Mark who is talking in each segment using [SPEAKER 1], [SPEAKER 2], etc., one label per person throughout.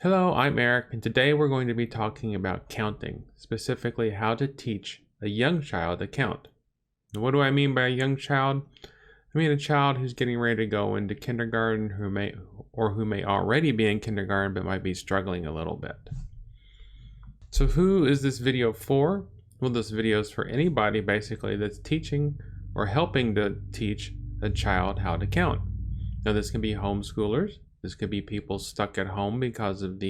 [SPEAKER 1] Hello, I'm Eric, and today we're going to be talking about counting, specifically how to teach a young child to count. Now, what do I mean by a young child? I mean a child who's getting ready to go into kindergarten who may already be in kindergarten but might be struggling a little bit. So who is this video for? Well, this video is for anybody basically that's teaching or helping to teach a child how to count. Now this can be homeschoolers. This could be people stuck at home because of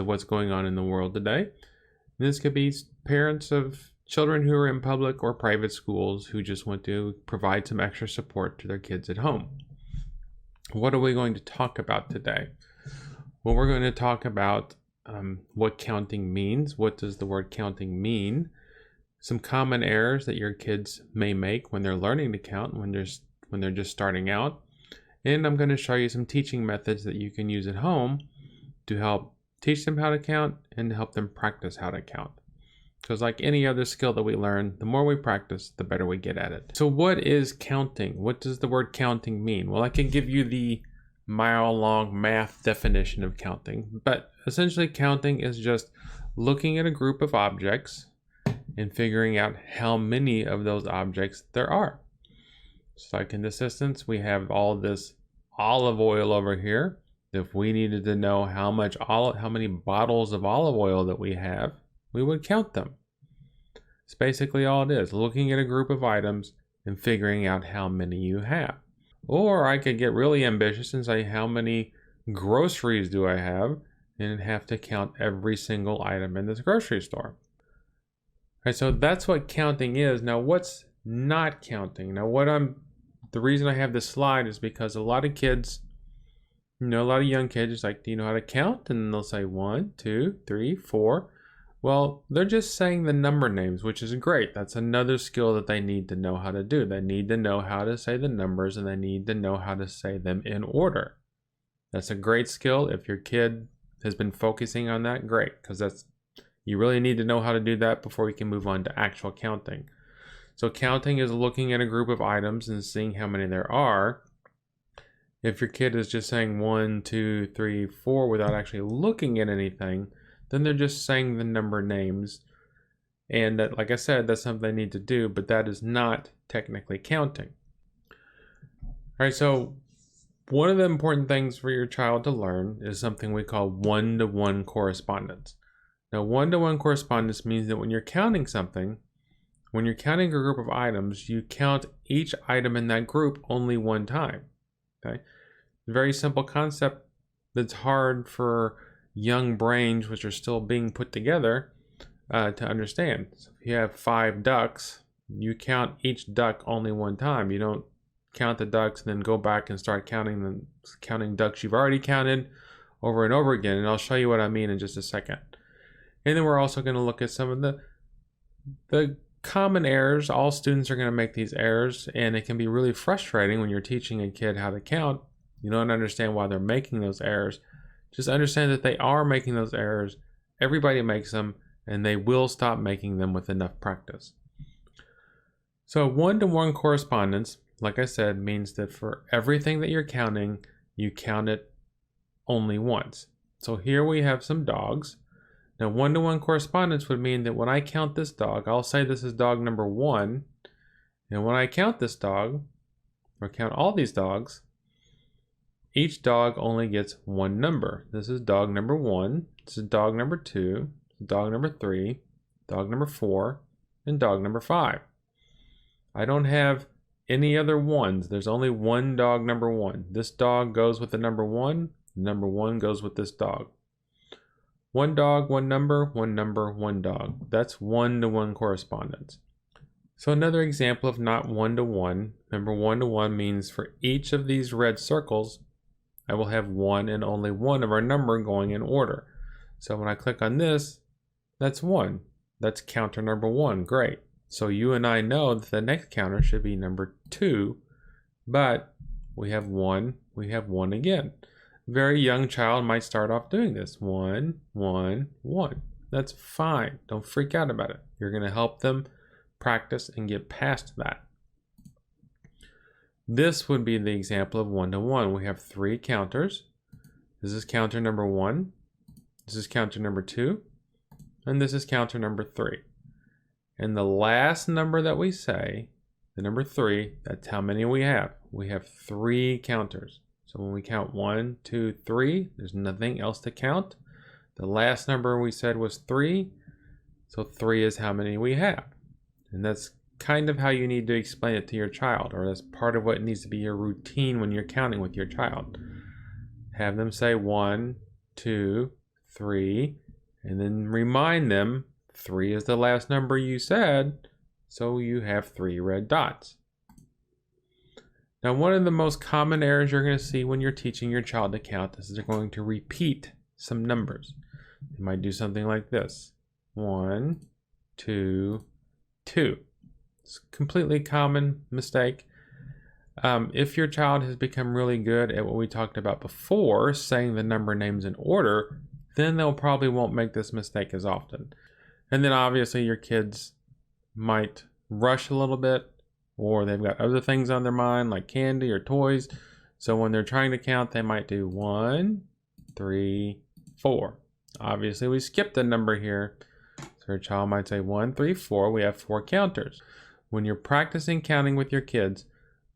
[SPEAKER 1] what's going on in the world today. And this could be parents of children who are in public or private schools who just want to provide some extra support to their kids at home. What are we going to talk about today? Well, we're going to talk about what counting means. What does the word counting mean? Some common errors that your kids may make when they're learning to count, when they're just starting out. And I'm going to show you some teaching methods that you can use at home to help teach them how to count and to help them practice how to count. Because like any other skill that we learn, the more we practice, the better we get at it. So what is counting? What does the word counting mean? Well, I can give you the mile-long math definition of counting, but essentially counting is just looking at a group of objects and figuring out how many of those objects there are. So like in this instance, we have all this olive oil over here. If we needed to know how many bottles of olive oil that we have, we would count them. It's basically all it is, looking at a group of items and figuring out how many you have. Or I could get really ambitious and say, how many groceries do I have? And have to count every single item in this grocery store. All right, so that's what counting is. Now, what's not counting? Now, the reason I have this slide is because a lot of kids, a lot of young kids is like, do you know how to count? And they'll say 1, 2, 3, 4. Well, they're just saying the number names, which is great. That's another skill that they need to know how to do. They need to know how to say the numbers, and they need to know how to say them in order. That's a great skill. If your kid has been focusing on that, great, because you really need to know how to do that before you can move on to actual counting. So counting is looking at a group of items and seeing how many there are. If your kid is just saying 1, 2, 3, 4 without actually looking at anything, then they're just saying the number names. And that, like I said, that's something they need to do, but that is not technically counting. All right, so one of the important things for your child to learn is something we call one-to-one correspondence. Now, one-to-one correspondence means that when you're counting something, when you're counting a group of items, you count each item in that group only one time. Okay? Very simple concept that's hard for young brains, which are still being put together, to understand. So if you have 5 ducks, you count each duck only one time. You don't count the ducks and then go back and start counting ducks you've already counted over and over again. And I'll show you what I mean in just a second. And then we're also going to look at some of the common errors. All students are going to make these errors, and it can be really frustrating when you're teaching a kid how to count. You don't understand why they're making those errors. Just understand that they are making those errors. Everybody makes them, and they will stop making them with enough practice. So one-to-one correspondence, like I said, means that for everything that you're counting, you count it only once. So here we have some dogs. Now, one-to-one correspondence would mean that when I count this dog, I'll say this is dog number 1. And when I count this dog, or count all these dogs, each dog only gets one number. This is dog number 1. This is dog number 2. Dog number 3. Dog number 4. And dog number 5. I don't have any other ones. There's only one dog number 1. This dog goes with the number 1. Number 1 goes with this dog. One dog, one number, one number, one dog. That's one-to-one correspondence. So another example of not one-to-one. Remember, one-to-one means for each of these red circles, I will have one and only one of our number going in order. So when I click on this, that's 1. That's counter number 1. Great. So you and I know that the next counter should be number 2, but we have 1. We have 1 again. Very young child might start off doing this. 1, 1, 1. That's fine. Don't freak out about it. You're going to help them practice and get past that. This would be the example of one-to-one. We have 3 counters. This is counter number 1. This is counter number 2. And this is counter number 3. And the last number that we say, the number 3, that's how many we have. We have 3 counters. So when we count 1, 2, 3, there's nothing else to count. The last number we said was 3. So 3 is how many we have. And that's kind of how you need to explain it to your child, or that's part of what needs to be your routine when you're counting with your child. Have them say 1, 2, 3, and then remind them 3 is the last number you said, so you have 3 red dots. Now, one of the most common errors you're going to see when you're teaching your child to count is they're going to repeat some numbers. They might do something like this. 1, 2, 2. It's a completely common mistake. If your child has become really good at what we talked about before, saying the number names in order, then they'll probably won't make this mistake as often. And then obviously your kids might rush a little bit, or they've got other things on their mind like candy or toys. So when they're trying to count, they might do 1, 3, 4. Obviously we skipped a number here. So your child might say 1, 3, 4. We have 4 counters. When you're practicing counting with your kids,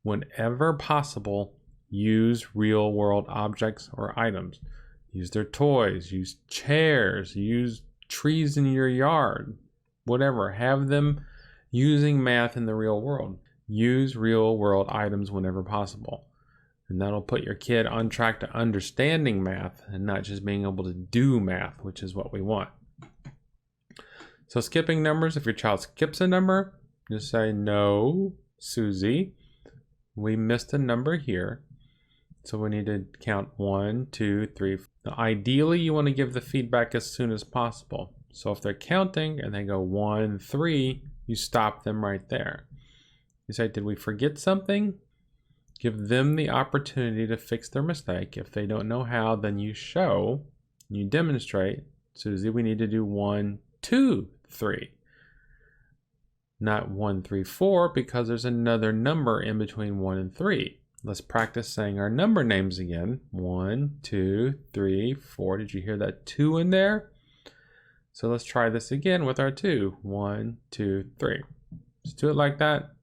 [SPEAKER 1] whenever possible, use real world objects or items. Use their toys, use chairs, use trees in your yard, whatever. Have them using math in the real world. Use real world items whenever possible. And that'll put your kid on track to understanding math and not just being able to do math, which is what we want. So skipping numbers, if your child skips a number, just say, no, Susie, we missed a number here. So we need to count 1, 2, 3. Now, ideally, you want to give the feedback as soon as possible. So if they're counting and they go 1, 3, you stop them right there. You say, did we forget something? Give them the opportunity to fix their mistake. If they don't know how, then you show, you demonstrate, Susie, we need to do 1, 2, 3. Not 1, 3, 4, because there's another number in between 1 and 3. Let's practice saying our number names again. 1, 2, 3, 4. Did you hear that 2 in there? So let's try this again with our 2. 1, 2, 3. Just do it like that.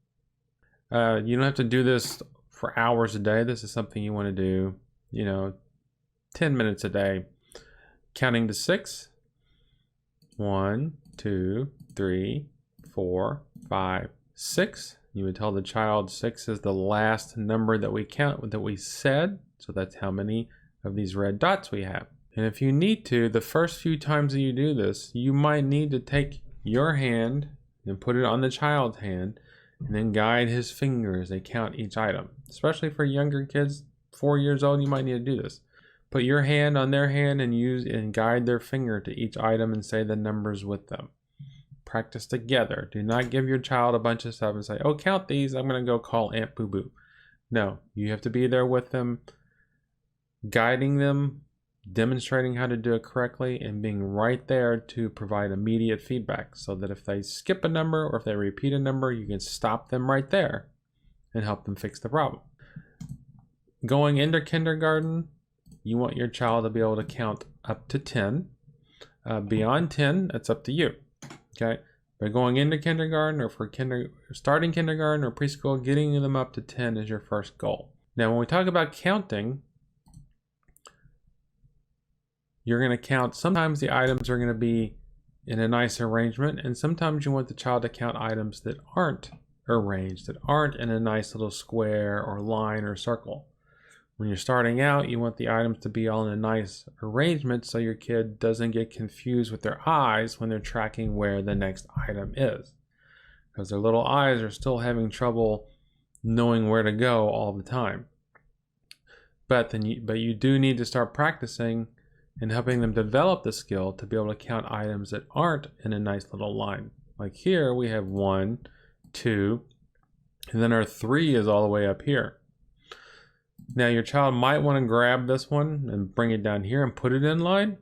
[SPEAKER 1] You don't have to do this for hours a day. This is something you want to do, 10 minutes a day. Counting to 6. 1, 2, 3, 4, 5, 6. You would tell the child 6 is the last number that we count, that we said. So that's how many of these red dots we have. And if you need to, the first few times that you do this, you might need to take your hand and put it on the child's hand and then guide his finger as they count each item. Especially for younger kids, 4 years old, you might need to do this. Put your hand on their hand and guide their finger to each item and say the numbers with them. Practice together. Do not give your child a bunch of stuff and say, oh, count these. I'm going to go call Aunt Boo Boo. No, you have to be there with them, guiding them, demonstrating how to do it correctly, and being right there to provide immediate feedback so that if they skip a number or if they repeat a number, you can stop them right there and help them fix the problem. Going into kindergarten, you want your child to be able to count up to 10. Beyond 10, it's up to you. Okay, but going into kindergarten or for starting kindergarten or preschool, getting them up to 10 is your first goal. Now, when we talk about counting, you're going to count. Sometimes the items are going to be in a nice arrangement, and sometimes you want the child to count items that aren't arranged, that aren't in a nice little square or line or circle. When you're starting out, you want the items to be all in a nice arrangement so your kid doesn't get confused with their eyes when they're tracking where the next item is. Because their little eyes are still having trouble knowing where to go all the time. But you do need to start practicing and helping them develop the skill to be able to count items that aren't in a nice little line. Like here we have 1, 2, and then our 3 is all the way up here. Now your child might want to grab this one and bring it down here and put it in line,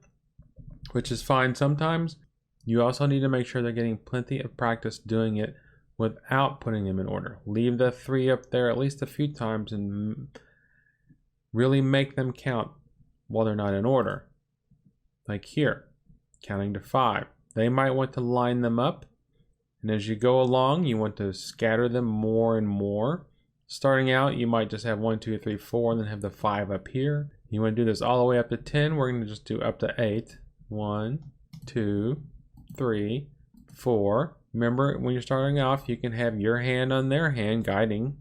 [SPEAKER 1] which is fine sometimes. You also need to make sure they're getting plenty of practice doing it without putting them in order. Leave the 3 up there at least a few times and really make them count while they're not in order. Like here, counting to 5. They might want to line them up, and as you go along, you want to scatter them more and more. Starting out, you might just have 1, 2, 3, 4, and then have the 5 up here. You want to do this all the way up to 10. We're going to just do up to 8. 1, 2, 3, 4. Remember, when you're starting off, you can have your hand on their hand guiding.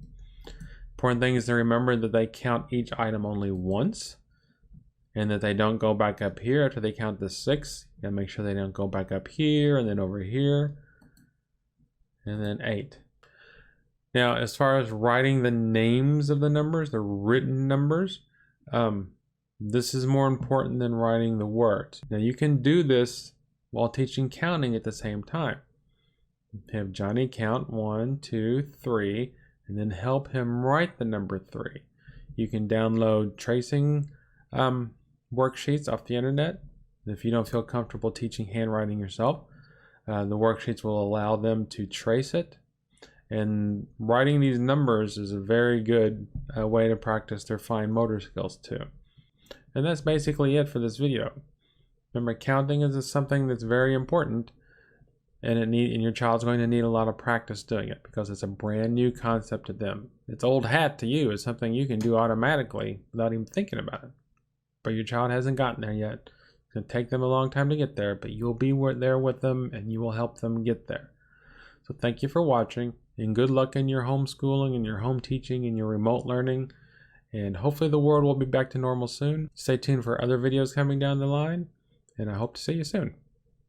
[SPEAKER 1] Important thing is to remember that they count each item only once, and that they don't go back up here after they count to 6. You gotta make sure they don't go back up here and then over here, and then 8. Now, as far as writing the names of the numbers, the written numbers, this is more important than writing the words. Now, you can do this while teaching counting at the same time. Have Johnny count 1, 2, 3, and then help him write the number 3. You can download tracing worksheets off the internet. If you don't feel comfortable teaching handwriting yourself, the worksheets will allow them to trace it. And writing these numbers is a very good way to practice their fine motor skills too. And that's basically it for this video. Remember, counting is something that's very important, and your child's going to need a lot of practice doing it because it's a brand new concept to them. It's old hat to you. It's something you can do automatically without even thinking about it. But your child hasn't gotten there yet. It's going to take them a long time to get there, but you'll be there with them and you will help them get there. So thank you for watching, and good luck in your homeschooling and your home teaching and your remote learning. And hopefully the world will be back to normal soon. Stay tuned for other videos coming down the line, and I hope to see you soon.